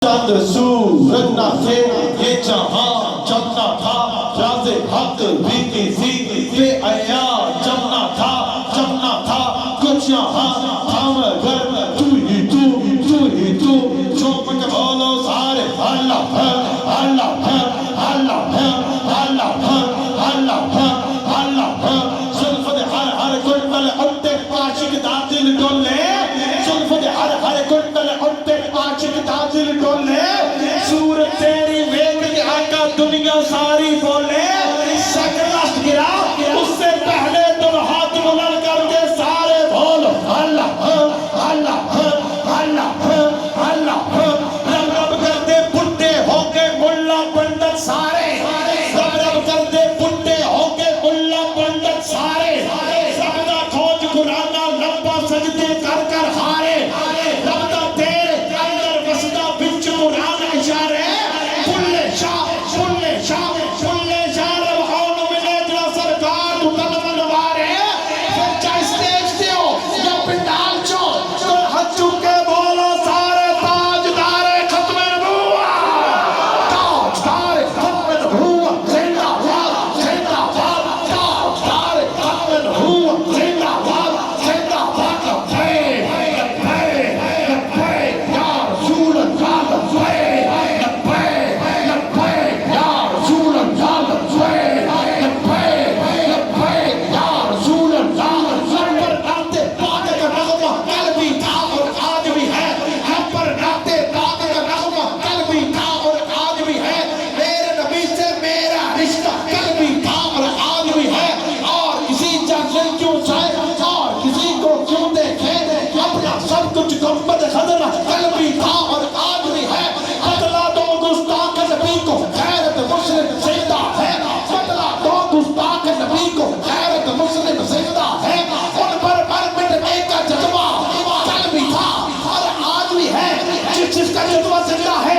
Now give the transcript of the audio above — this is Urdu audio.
چاند سورج نہ تھے یہ جہاں جب نہ تھا راز حق بھی کسی سے آیا جب نہ تھا کچھ یہاں تھا مگر تو ہی تو جو مجھے بولو سارے اللہ ہے اللہ ہے اللہ ہے اللہ ہے اللہ ہے اللہ ہے زلفت ہر کنڈل اٹھتے عاشق دادل ڈولے زلفت ہر کنڈل اٹھتے عاشق دادل ڈولے صورت تیری ویگ کی آقا دنیا ساری بولے شکلت گرا اس سے پہلے تم ہاتھ بلند کر کے سارے بولو اللہ اللہ اللہ اللہ رب رب کرتے بڈھے ہو کے ملا پنڈت سارے رب رب کرتے بڈھے ہو کے ملا پنڈت سارے سبدا کھوج قرآنہ لمبا سجدے کر کر ہارے ربدا تیرے اندر وسدا بچ قرآن اشارے کلے شاہ ربحان ملے جلا سرکار تو قدم نوارے پھر چاہے سٹیج دیو یا پنڈال چو تو ہاتھ چکے بولو سارے تاجدار ختم نبوت تاجدار ختم نبوت زندہ باد تاجدار ختم نبوت زندہ باد لبیک یا رسول اللہ لبیک یا رسول اللہ لبیک یا رسول اللہ سر پر ناتے پاک کا نغمہ کل بھی تھا اور آج بھی ہے ہم پر ناتے پاک کا نغمہ کل بھی تھا اور آج بھی ہے میرے نبی سے میرا رشتہ کل بھی تھا اور آج بھی ہے اور کسی جاننے کیوں جائے اور کسی کو کیوں دیکھے اپنا سب کچھ گنبد خضرہ کل بھی تھا اور آج بھی ہے بدلا دو گستاخ نبی کو غیرت مسلم زندہ ہے بدلا دو گستاخ نبی کو غیرت مسلم زندہ ہے ان پر مٹنے کا جذبہ کل بھی تھا اور آج بھی ہے جس کا جذبہ زندہ ہے